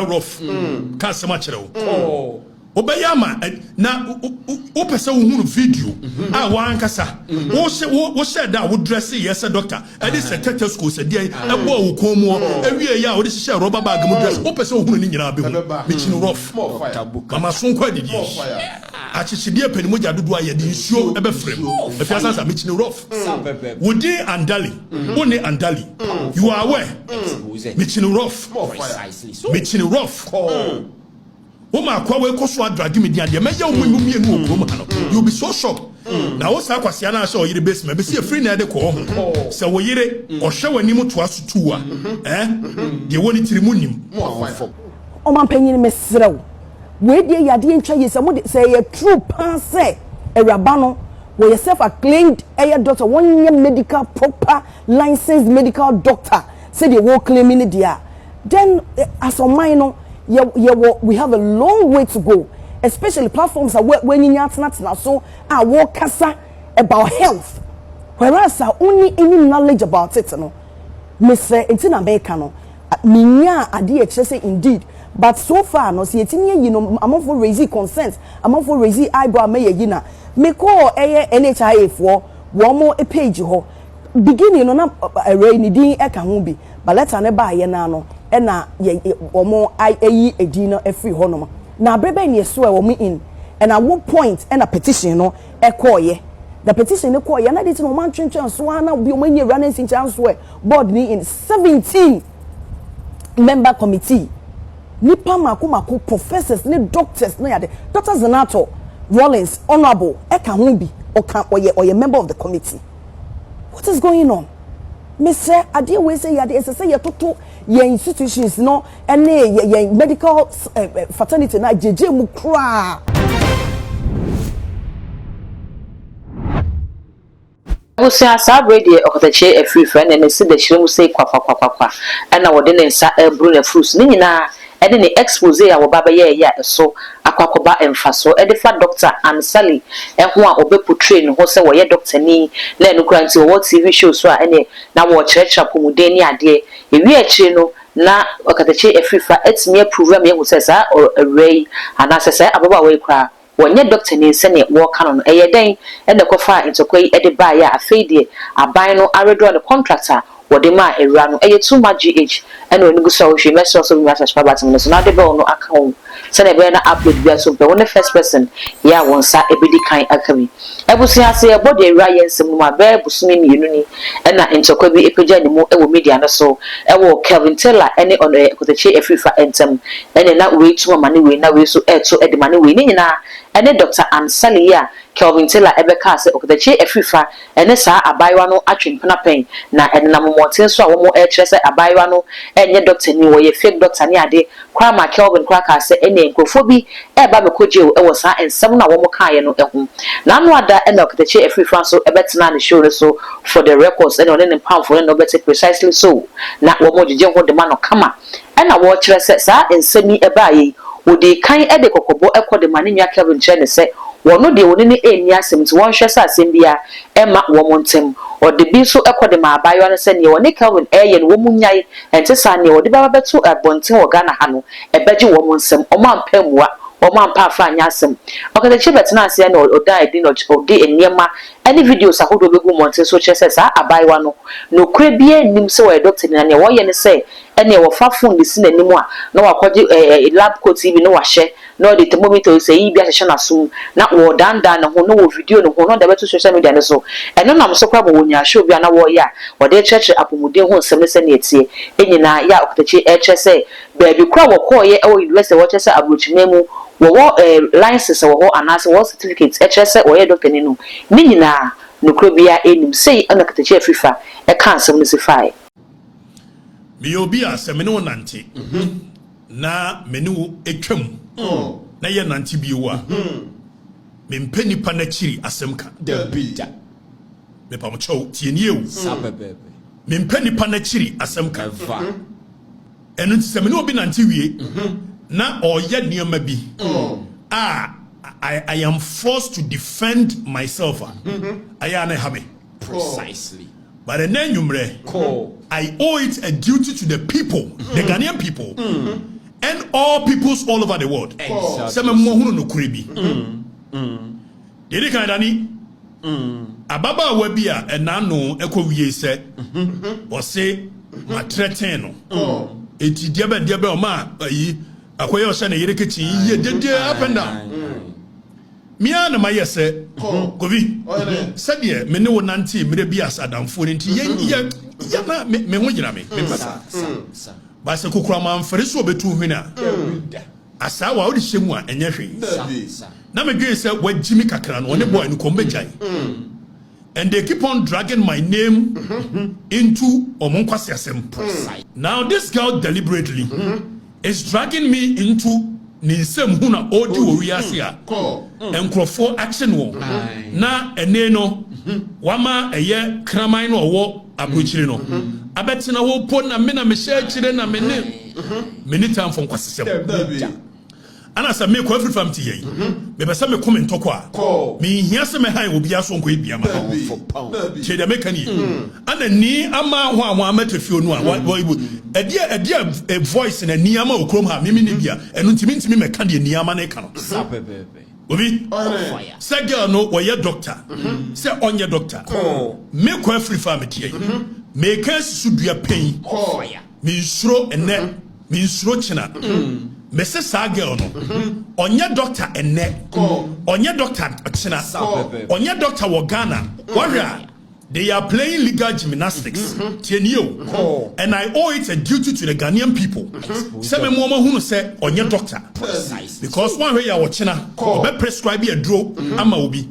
rough ka sema kire wo obayama na o pese wo hunu video a wa ankasa wo share da wo dress yes doctor e dey secretary school se dey e bo wo komo awie ya wo dey share rubber bag mu dress o pese wo hunu ni nyina be hu mechini rough mama so kwa didi achichidie panimu jadudu aye di nsuo ebe frem efiasa sa mechini rough wo dey andali woni andali you are aware mechini rough mechini rough Oma kwa we koso adragi me dia de meya omunyu mienu okrom ha no you be so shocked na wo sa kwase na sha oyire basement be see free na de ko ho se wo yire ohwe wani mu to aso tuwa de woni tirimu nim o man panyin mesrew we de yade ntwa yesa mo se ye true pan se ewraba no we yourself acclaimed doctor one medical proper licensed medical doctor say they wo claiming dia then as on mine no we have a long way to go, especially platforms are when you not so I walk kasa about health, whereas I only any knowledge about it, no, Mr. Intina Bekano, Minya ADHS indeed, but so far no see you know I'm for raising concerns, I'm for raising eyebrow mayor yina, me call NHIS for one more a page ho, beginning on a rainy day ekahubi, but let's never no. Ena ye omo ayi edina every honom na brebe ne so e wo in and at what point and a petition no e koye the petition e koye na dit no man twentwen so na bi o manye running sin chance we board ni in 17 member committee nipa mako professors ne doctors no yade Dr. Zanato Rollins honorable e ka ho bi o ka oye member of the committee. What is going on? Mr. Adi we say yade say ye toto ye institutions no ene ye medical fraternity na jeje mu kra Busia sabrede okotache efri friend and say the shiremu say kwa na wode ne nsa ebru na fruits ni nyina ede ne expose ya wo baba ye ya so akwakoba emfaso ede fa doctor Ansali ho a obeportray no ho se wo ye doctor ni na enukura nti wo TV show so a ene na wo kyerɛkyerɛ pomuden ni ade ewi akire no na okatache efri fa etime approve me hu se sa array ana se sa ababa we kra wonye doctor ni se ne wo ka no eye den ene kofa intokoi ede ba ya afeidie aban no aredo no contractor wodema ewra no eye too much gh ene onigu so hwe message so mi subscribe button no so na de be no account se na be na upload bia so be won the first person ya wonsa ebedi kan akami ebusia se e body ewra yensem no ma be busumi mienu ni ena intokwa bi epeja ni mu ewo media no so ewo Kelvin Taylor ene on kotache efifa entem ene na we tuma mane we na we so eto ede mane we ni nyina ene Dr. Ansali ya Kelvin Taylor ebeka se okotache efifa ene sa abaywa no atwempena pen na ene na momoten so a wo mo ekyerese abaywa no enye doctor ni wo ye fake doctor ni ade kwa ma Kelvin kwa ka se ene nkofo bi eba bekoje ewo sa ensem na wo mo kaaye no ehu na no ada ene okotache efifa so ebetena ne show so for the records ene one ne pamfo no bete precisely so na wo mo jeje ho de ma no kama ena wo kyerese sa ensemi eba yi odi kan ede kokobo ekode ma ne nwa Kelvin kyerese se wono de woni ne eni asem ti won hwese asem bia ema wo montem ode bi so ekode ma abayo ne se ne woni Kelvin eye ne wo munyai ente sa ne ode baba beto abonten wo Ghana ha no ebeji wo monsem o ma mpamua o ma mpa afa anya asem okade chebet na ase ne oda edi no ode eniema any videos ahodo begu monten so kyerese sa abayo no kure bia nim se wo doctor na ne wo ye ne se ene wo fa phone disi nanimu a na wakoje lab coat bi no wahye no the thermometer say yi bia hye na sum na wo danda na ho no wo video no ho no da beto social media ne so eno nam so kwa bo nya show bia na wo ya wo de church apomuden ho nsem ne se ne etie enyina ya oktachi ehse baby kura wo koye e wo university wo chese abrochimemu wo license wo ho anase wo certificate ehse wo ye doctor ni no ni nyina no kro bia enim sei ana oktachi afifa e kan nsem ne se fai me obi asemene wo nante na menu etwam na ye nante bi wo a me mpani pa na chiri asemka da bida me pa mo chow tienie wo sabebe me mpani pa na chiri asemka enu semene obi nante wie na oye nioma bi I am forced to defend myself I am happy precisely. But then I owe it a duty to the people, the Ghanaian people. and all peoples all over the world. Some more who no krebi. Did kind ani? Ababa wabia and nano eko wiye se or say ma threaten no. Eti diabe oma ayi akoye osha na yerekechi ye dede up and down. Mia na maye se kovi said ye me ne wonante mere bi asadamfo nti ye na me ho gyina me pasa ba se kokura man fere so betu hwena asa wa odi hyemu a enye hwe na me dwe se wagimi kakra no ne boy no kombejai and they keep on dragging my name into omonkwase asem. Now this girl deliberately is dragging me into ninsem huna odi oriase a enkrofo action wo na ene no wama eye kraman no wo abrochire no abetina wo po na me na me share chire na me ne time for nkwasesem ana sa me ko every family yi me be sa me comment to kwa me hia se me han obi aso nko ebia ma che de me kan yi ana ni ama ho anwa amatafio no a voice na ni ama okrom ha me ni bia eno ntimi me kan de ni ama na ka no obi say girl no wo ye doctor say onye doctor me ko every family yi me kan su dua pen me nsuro ene me nsuro china Mrs. Sagel no onye doctor enne onye doctor china onye doctor wo Ghana warrior they are playing legal gymnastics tienio and I owe it a duty to the Ghanaian people say me mo hunu say onye doctor because one way ya wo china be prescribe a drug ama obi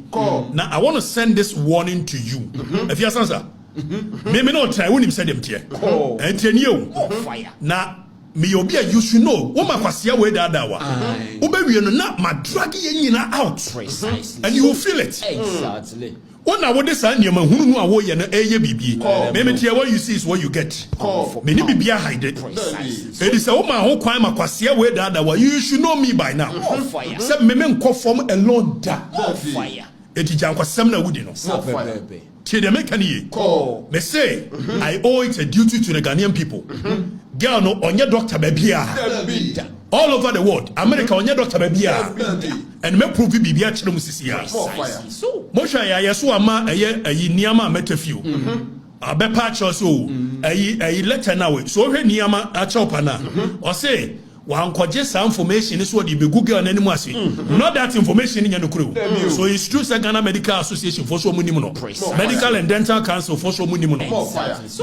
now I want to send this warning to you if you answer me no try when him say them tie tienio na me obi a you should know woman kwasia we da wa obewie no na ma drag ye nyina out precisely and you will feel it exactly ona wo de sa niam hunu nu a wo ye no eye bibie me tie what you see is what you get me ni bibia hide it is a woman ho kwan ma kwasia we da wa you should know me by now say me nkofom alone da fire etija nkwasem na wudi no tie de make any me say I owe it a duty to the Ghanaian people girl no onye doctor babia all over the world America onye doctor babia and me prove bibia kire musisia so mo hwa ya yeso ama ayi niama metafio abepa cho so ayi letter na we so hwe niama a chopa na o say wankwaje sa information is what you be Google and anymore say not that information in your crew so it's true say Ghana Medical Association for so many no Medical and Dental Council for so many no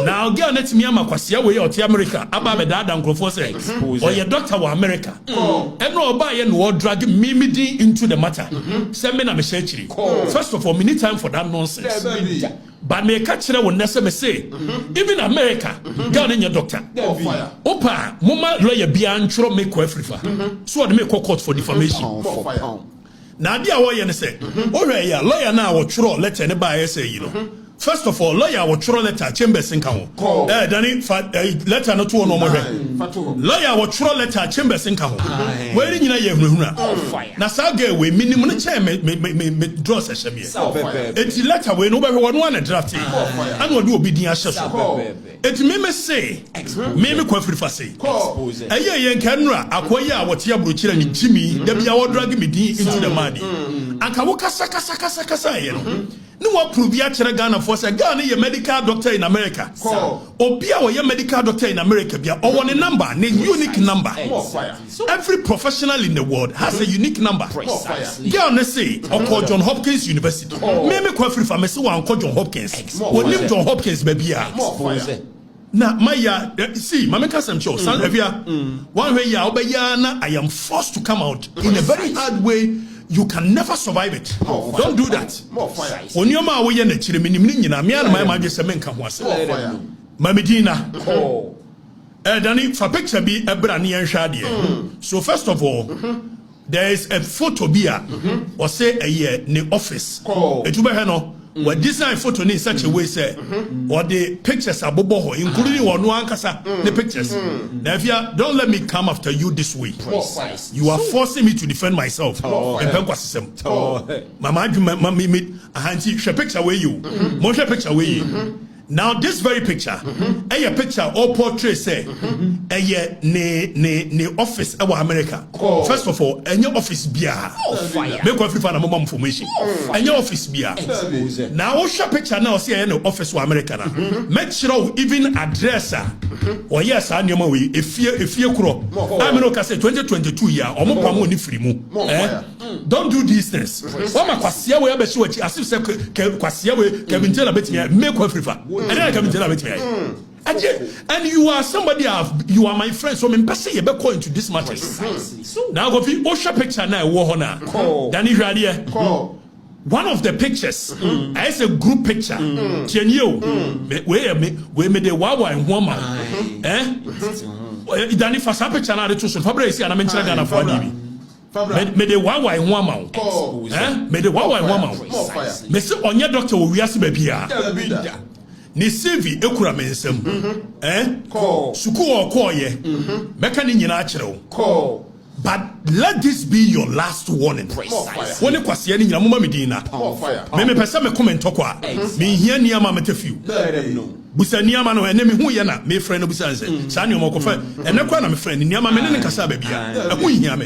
now girl net me amakwase we out America aba be da nkrofo say or your doctor wa America and no oba ye no drag me into the matter say me na me share first of all me need time for that nonsense but me catch there when me say even America girl in your doctor opa mama lawyer bia ntro make Africa so they make court for defamation now dia wo ye ne say o ya lawyer na wo tro letter ne ba say you know first of all lawyer wo tro letter chambers nka ho dani letter no to no mo hwe lawyer wo tro letter chambers nka ho we nyina ye hunahuna na saga we minimum ne che me draw session me eti letter we no be hwe no na draft and we do obi din ahye so eti me say me ko afiri fa say ye nkanura akoye a wote abrochira ni jimi da bia wo drag me din into the mud anka wo kasa ye no no wa prove ya kire Ghana for say Ghana ye medical doctor in America obi a ye medical doctor in America bia o one number ne unique number every professional in the world has a unique number Ghana say o John Hopkins University me ko afiri fa me say wa John Hopkins onim John Hopkins ba bia na maya see mama kasam show san avia one way ya obeya na I am forced to come out in a very hard way. You can never survive it. Don't do that. When you ma we na chire minim ni nyina me na ma dwese me nka ho ase. Mamedina. Dani for picture bi ebra ne yenhwa de. So first of all, there is a photo bia or say a year ne office. Etu be he no we design photo in such a way say or the pictures are bobo including one ankasa the pictures. Now if you don't let me come after you this way, you are forcing me to defend myself. Mama me ahanti share picture with you. Mo share picture with you. Now this very picture, a picture or portrait say, ne office our America. First of all, any office beer. Make one find a moment information. Any office beer. Now show picture now see any office for America. Make sure even address or yes, I know we if you crow. I mean, say 2022 year or more ni free mu. Don't do these things. What my kwasia we be sure as if say kwasia we Kevin tell a bit me make one prefer. And then I come tell a bit me. And you are somebody you are my friend, so I'm passing you back into this matter. Now go fi Osha picture now wo hona. Danny Radier. One of the pictures, as a group picture, Chenyo, we made a wawa and woman. Danny for some picture now the two Fabrice and I mentioned Ghana for me. Made a wawa and woman. Made a wawa and woman. Mr. Onya doctor will ask baby. Ni Sylvie ekura mensem suku okoye meka ni nyina akere wo but let this be your last warning. When you kwase ni nyina moma medina me pesa me comment kwa me hia ni ama metafiu busa ni ama no ene me hu ye na me friend no busa nse sa ni omokofa ene kwa na me friend ni ama me ne kasa ba bia hu hia me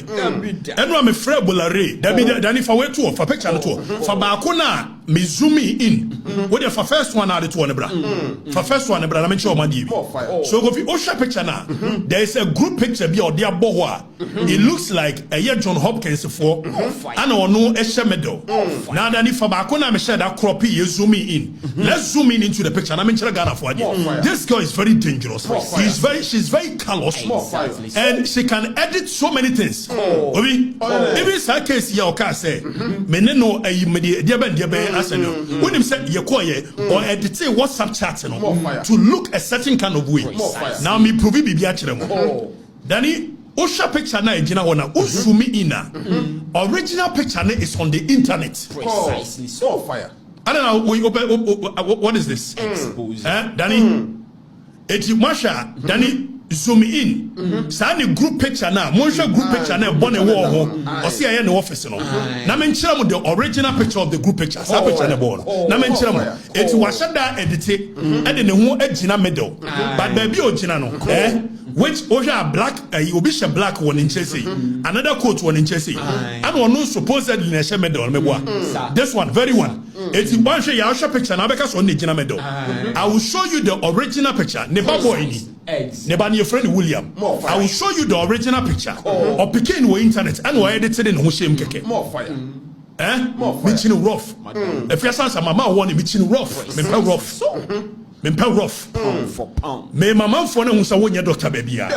eno me friend bolare da bi dani fa we to fa picture no to fa ba ko na me zoom in what the first one are the two on the bra for first one bra na me che o ma di so go fi o share picture na there is a group picture bi o dia bo ho a it looks like a John Hopkins for and ono e share medal now dani fa ba ko na me share that crop you zoom in let's zoom in into the picture na me che Ghana for this girl is very dangerous. She's very callous and she can edit so many things. Even sa case ya oka say meneno ayi me dia ben aseno when him said ye or edit WhatsApp chat to look a certain kind of way. Now me prove bibia kire mo. Dani Osha picture na ejina wona usumi ina. Original picture na is on the internet. Precisely so. Fire. I don't know. We open. What is this? Expose. Danny, eti Masha. Danny, zoom in. Sani group picture na. Monsha group picture na. Born a war ho. Osi aye no office no. Na menchira mo the original picture of the group picture. Sa picture na born. Na menchira mo. Eti washa da edite. Ede ne ho ejina middle. But baby ojina no. Which Oja black, Obisha black one in Chelsea, another coat one in Chelsea. And one no supposedly in a shame medal. This one, very one. It's one show your picture. Now because on the Jina medal, I will show you the original picture. Neba boy ni, neba ni your friend William. I will show you the original picture. Or picking the internet and we edited in Hoshim Keke. More fire. Mitching rough. If your son's a mama one, mitching rough. Rough. Mempa rough for pound. Me mama for na unsa wonya doctor babia.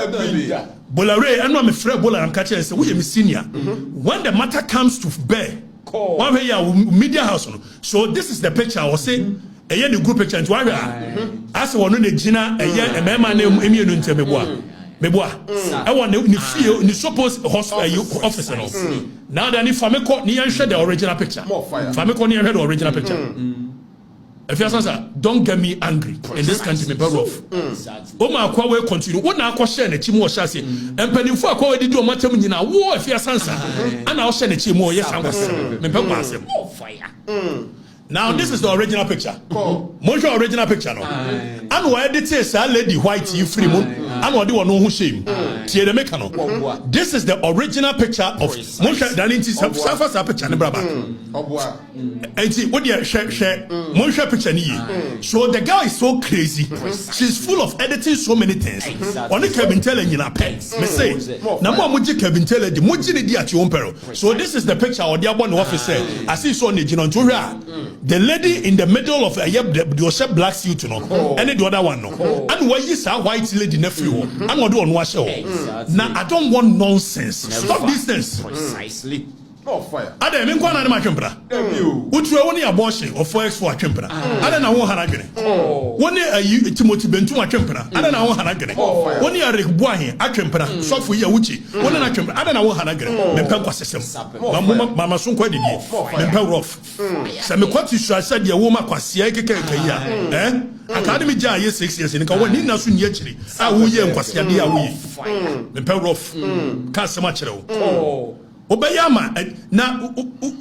Bolare anu me frɛ bola am catch say we senior. When the matter comes to bear, one way ya media house no. So this is the picture I was say eye the group picture nti wa as one no gina eye e mema na emienu ntem meboa I want ni feel ni suppose hospital officer no. Now then if I make ni share the original picture. If I make ni share the original picture. If you answer, don't get me angry in this country, me better off. Oma akwa we continue. What na akwa share na chimu oshase. Empanimfo akwa we di o matem nyina. Wo if you answer. Ana o share na chimu yes answer. Me pe kwa asem. Now this is the original picture. Monjo original picture no. And we edit say lady white you free moon. And we do one no shame. Tie the make no. This is the original picture of Monjo Daninti Safa picture ne braba. Enti what dey share Monjo picture ni. So the girl is so crazy. She's full of editing so many things. Only Kevin Teller nyina pe. Me say na mo amuji Kevin Teller di moji ni di at your own peril. So this is the picture or the abon office say. I see so ni jino nto hwa. The lady in the middle of the black suit no and the other one no and why is a white lady nephew and what do on wash now I don't want nonsense. Stop these things. Precisely. Oh fire. Ade me kwa na ma twempra. Utuwe woni abortion of 4x4 twempra. Ade na wo hana dwene. Woni ayi Timothy Bentum atwempra. Ade na wo hana dwene. Woni Eric Boahin atwempra. Sofo yi awuchi. Woni na twempra. Ade na wo hana dwene. Me pɛ kwasesem. Mama so kwa didi. Me pɛ rough. Se me kwati sua se de wo ma kwasia keke yi a. Academy ja ye 6 years ni ka woni na so ni akiri. A wo ye nkwasia de a wo yi. Me pɛ rough. Ka se ma kire wo. Obayama na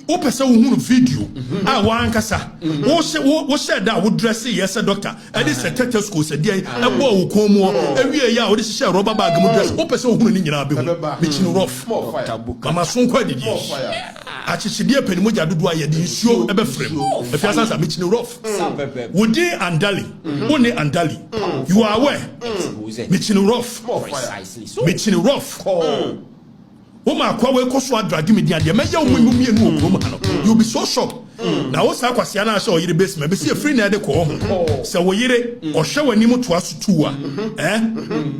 opese wo video a wankasa wo share that wo dress yes doctor and this secretary school said dey e bo wo komo awie ya wo de share rubber bag mu dress opese wo hunu ni nyina be hu mechini rough mama sonko adidi achichide panimu jadudu aye de nsuo ebe frem efiasa sa mechini rough wo dey andali woni andali you are aware mechini rough mechini rough Oma kwa we koso adragi me dia de meya omunyu mienu okrom ha no you be so shocked na wo sa kwase na sha oyire basement be see free na de ko ho se wo yire ohwe wanim to aso tuwa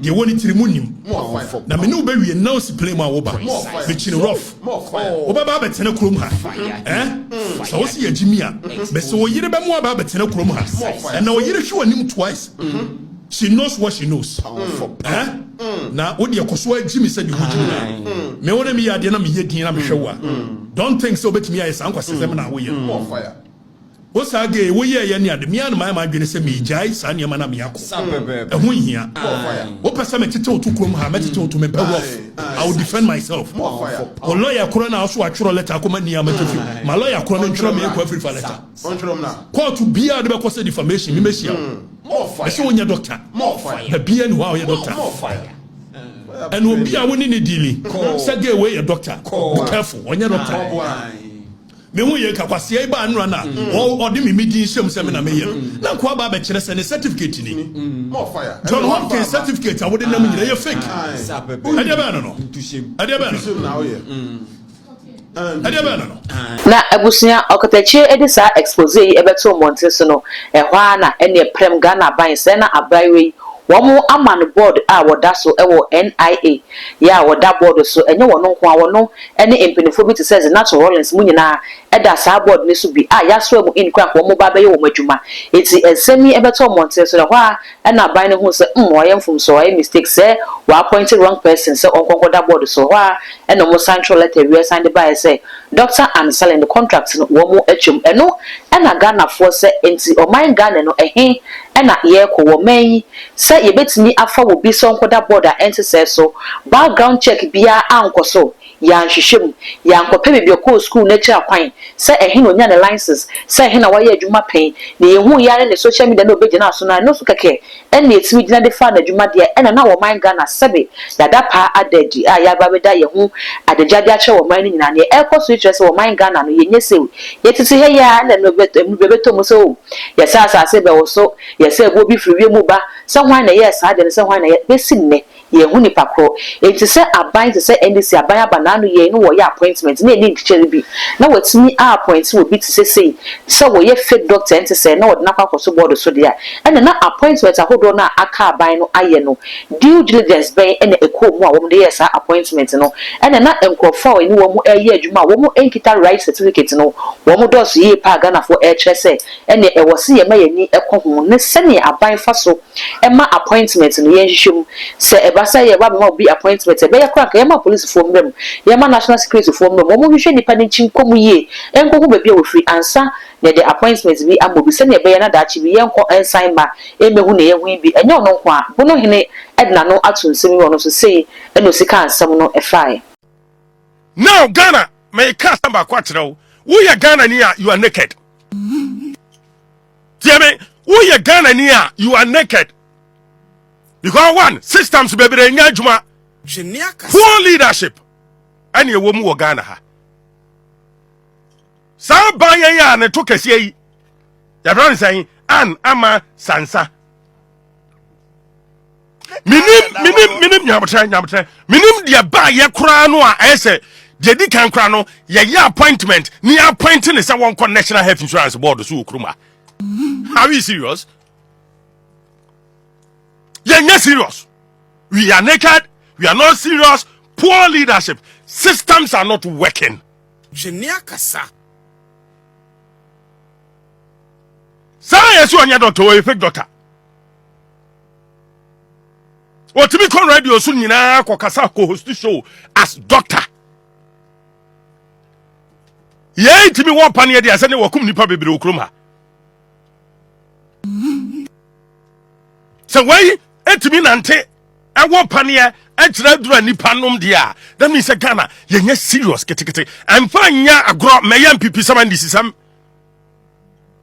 de woni tirimu nim na me no be wie na si play ma wo ba be chini rough wo ba ba betene krom ha so wo si yagimi a be se wo yire be mo ba betene krom ha na wo yire hwe wanim twice she knows what she knows. Na odi yakoso agimi se di hujina. Me wona me yade na me yedin na me hwewa. Don't think so betimi ayi san kwase sem na wo ye. Fire. Wo sage wo ye ye ne ade me an ma adwene se me jai san ne ma na me yakọ. Ehun hia. Wo pese me tete otu krom ha me tete otu me pe rough. I will defend myself. O lawyer kro na so atworo letter akoma ni amatofi. Ma lawyer kro no ntworo me ekwa free for letter. Court bia de be cause defamation me mehia. I say your doctor. More fire. The BN wow your doctor. More fire. And we'll be a winning a dealing. Say get away your doctor. Be careful on your doctor. Me hu ye kakwase ba anura na o de me medi nsem se me na me ye na kwa ba be kire se ne certificate ni more fire John Hopkins certificate a wo de nam nyina ye fake ade ba no ade ba no na wo ye na abusia okotachi edisa expose yi ebeto monte so no ehwa na ene prem Ghana ban se na abraiwe womo aman board a woda so ewo NIA ya woda board so enye wono nko awono ene empenifo bi te says natural rollins mu nyina eda sa board ne so bi a ya so mu in crack womo ba be ye wo madwuma eti ensemi ebeto monte so hwa ena ban ne hu se woyemfum so why mistake say we appointed wrong person say onkonko da board so hwa ena mo central letter we signed by say doctor and selling the contract no womo atwum eno ena Ghana for say enti o man Ghana no ehe ena ye ko wo man say ye betimi afa wo bi so nkoda border enti say so background check bia anko so ya nhwehwem ya nkope bibio ko school na kira kwan say ehe no nya ne license say ehe na waye adwuma pen na ye hu yare ne social media na obegina so na no so keke ena etimi gina de fa na adwuma de ena na wo man Ghana sebe dada pa adadi a ya ba be da ye hu adejade a che wo man ni nyina ne eko so say wo man Ghana no ye nyesew ye titi he ya na no bebeto mo so ye sa asase be wo so ye say go bi free mu ba say hwan na ye sa de say hwan na ye besinne ye hu ni pakro enti say aban te say NDC aban abananu ye no wo ye appointment na e teacher bi na watimi appoint wo bi te say wo ye fake doctor enti say na wo na kwakoso board so de a ena na appointment ahodo na aka aban no aye no due diligence ben ena ekomu a wo de ye sa appointment no ena na enkrofo ni wo mu eye adwuma wo mu enkita right certificate no wo mu do so ye pa Ghana for e kire say ena e wo se ye ma ye ni ekohu ne se ne aban fa so e ma appointment no ye nhwehwem se basa ye ba be appointment be ye kra ka ye ma police for mbem ye ma national security for mbem mo hwehwe nipa ne chinkomu ye enkoku be bia wo free ansa ne the appointment bi amobi se ne be ye na da chi bi ye nko ensign ma emehu ne ye hu bi enye ono nko a bono hene edna no atunsemi wono so sei eno sika ansam no efai now Ghana may cast number kwatrew wo ye Ghana ni a you are naked tieme wo ye Ghana ni a you are naked. Because one, systems be nya adwuma. Poor leadership. Ani ewo mu wo Ghana ha. Sa ban ya ne to kese yi. Ya bran say an ama sansa. Minim nyamtre. Minim dia ba ye kura no a ese de di kan kura no ye appointment ni appointing is one national health insurance board so ukruma. Are you serious? You're not serious. We are naked. We are not serious. Poor leadership. Systems are not working. Science you are your doctor or a fake doctor. What to be called radio soon in a host show as doctor. Ye to me one panier there, send you nipa baby ukruma. So why etimi nante ewo pania entra dura nipa nom dia that means Ghana yenye serious ketekete emfa nya agro meya mpipi sama ndisisam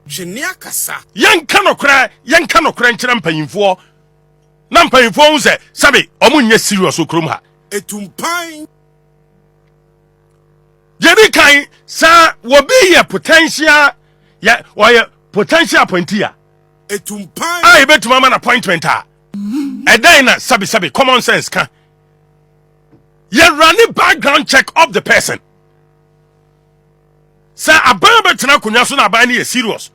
Jenia kasa. yanka no kra nkyere mpanyimfo na mpanyimfo hu se sabe omo nya serious okrom ha Etumpan. yedi kan sa wo be ye potential ya or potential appointee Etumpan. I bet to mama appointment a dina sabi common sense ka you run background check of the person say ababa tena kunya so na aban na serious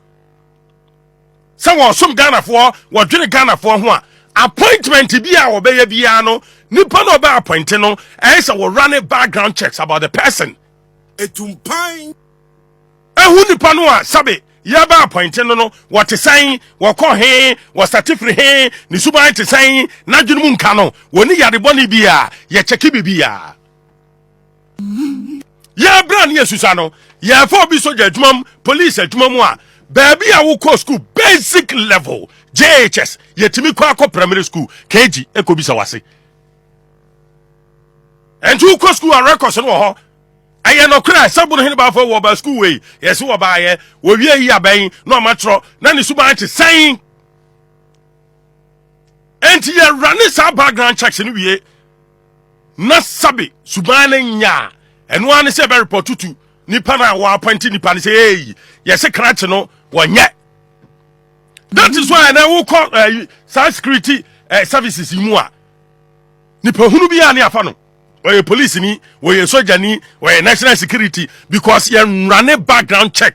say wo som Ghana for wo dwene Ghana for ho a appointment bi a wo be ya bia no nipa no ba appoint no e say wo run background checks about the person Etumpan. ehu nipa no a sabi ya ba appoint no what say wo ko he wo certificate he ni suban te say na dwunu mu nka no woni yade boni bia ye check bibia ya brand yesusa no ya for bi soja adwumam police adwumam a baby a wo ko school basic level JHS yetimi kwa ko primary school KG ekobisa wase entu ko school a records no ho aye no kra sabu no hinba for wo ba school we yes wo ba ye wo wie yi aban no matro na ni suban te san enti ye run sa background checks ni wie na sabi suban nya eno an se be report tutu nipa na wa appoint nipa ni say hey yes krat no wonye that is why na wo call security services mu a nipa hunu bia ne afa no we police ni we soldier ni we national security because you run a background check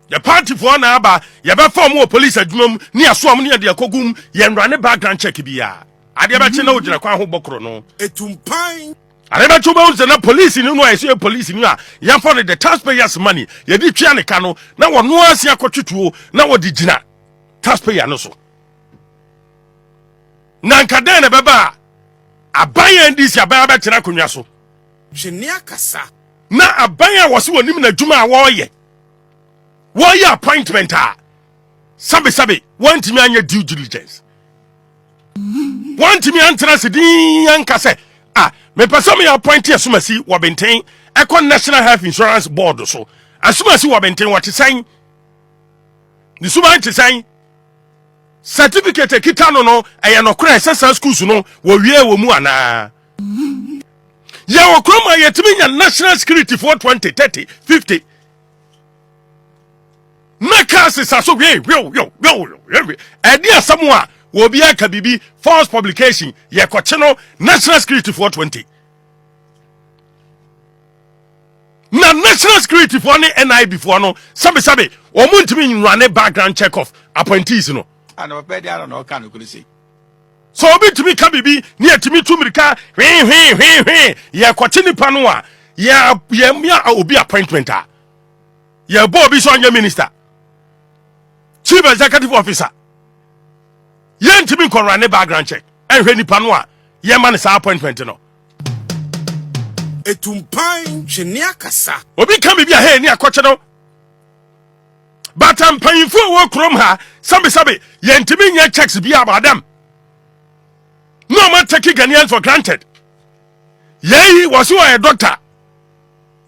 the party for na aba you be form wo police adwumam ni asoam ni de akogum you run a background check bia ade ba che na ogina kwa ho bokro no Etumpan. areba chuba unse na police ni no ayeso police ni a ya for the taxpayers money ye di twia ne ka no na wono asia kwatwetuo na wodi gina taxpayer no so na nkada na beba abaya ndisi abaya ba tena konwa so Jenia kasa. na abaya wose wonim na dwuma a woye appointment a sabe wantimi anya due diligence wantimi antena se din yanka se me person me appoint asumasi wo benten ekon National Health Insurance Board so asumasi wo benten what say ni suban te say certificate kita no eye no kra sasa schools no wo wie wo mu ana ya wo kroma yetimi nya national security for 20 30 50 na kasi saso yo edi asamu a wo bia ka bibi false publication ye kwache no national security for 20 na national security for ne NIB for no sabe o muntimi run a background check of appointees no And my bed, I don't know, can you see? so obi timi ka bibi ne atimi tumirika ye kwache ni panoa ye mia obi appointment a ye bo obi so anya minister chief executive officer yentimi ko run a background check ehwe ni panoa ye man sa appointment no Etumpan. Jenia kasa. obi ka bibi a he ni akwache no but mpanyimfo wo krom ha sabe yentimi nya checks bi abadam no man take Ghanaians for granted yehi was you a doctor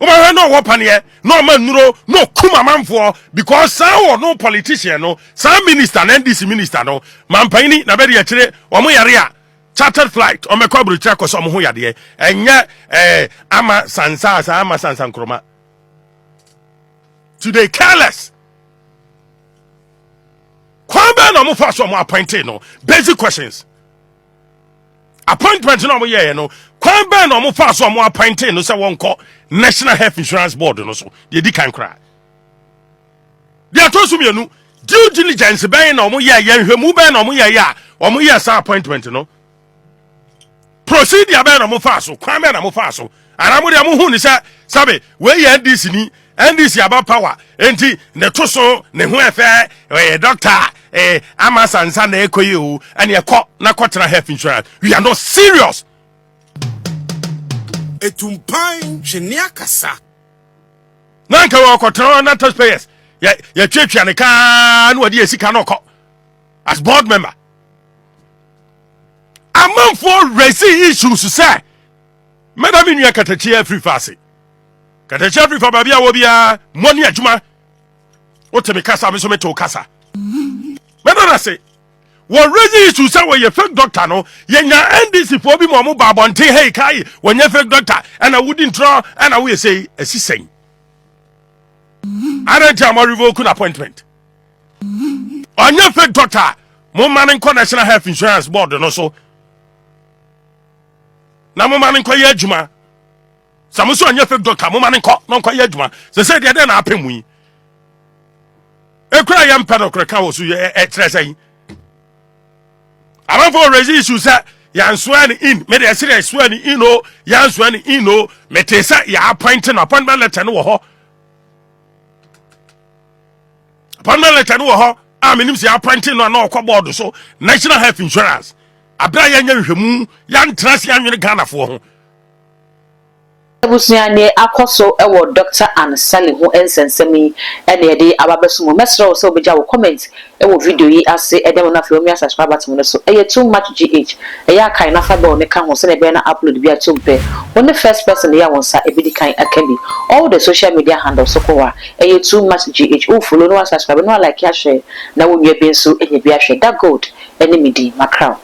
o no wo panie no man nuro no kuma manfo because sao no politician no some minister na NDC minister no mampani na be de kire o mo yare a chartered flight o me kwabru kire ko so mo ho yade enye ama sansa nkroma today careless kwamba na mo fa so mo appointed no basic questions appointment no mo ye no kwamba na mo fa so mo appointed no se wonko National Health Insurance Board no so de di kan kra de atosu mienu due diligence ben na mo ye hwemu ben na mo ye ya o mo ye sa appointment no procedure ben na mo fa so kwamba na mo fa so ana mo de mo hu ni sabe we ye NDC about power enti ne to so ne ho efe doctor ama sansa na ekoyi o ene ekọ na kwatena health insurance we are not serious Etumpan. Jenia kasa. na nka we kwatena na taxpayers ya twetwa ne ka na wadi esika na okọ as board member man for raising issues say madam in your katachi free fast katachi free for babia wo bia money adwuma what me kasa me so me to kasa madam say what raising issues say we fake doctor no ye nya NDC for bi mo ba bonte hey kai when you fake doctor and I wouldn't draw and I will say assistant I don't tell my revoke an appointment on your fake doctor mo man in National Health Insurance Board no so na mo man nko ye adwuma samuso anya fake doctor mo man nko ye adwuma se se de na apemu yi ekura yam pano kra ka wo so ye etrese aban for raise issue say yan swear in me dey say swear in o yan swear in o me te say ya appointment letter no wo ho appointment letter no wo ho a me nim say appointment no na okwa board so National Health Insurance abra ya nya hwemu ya ntrase ya nwene Ghana fo ho Ebusuane akoso ewo Dr. Ansali ho ensensemi ene yede ababeso mo mesro so obeja wo comment ewo video yi ase edem na fe omi subscribe to mo so eye too much gh eya kan na fa be one kan ho se ne be na upload bi atum pe one first person ya won sa ebidi kan akabi all the social media handles so ko wa eye too much gh o follow no subscribe no like ya share na wo nwe bi so enye bi ahwe that good ene midi macrown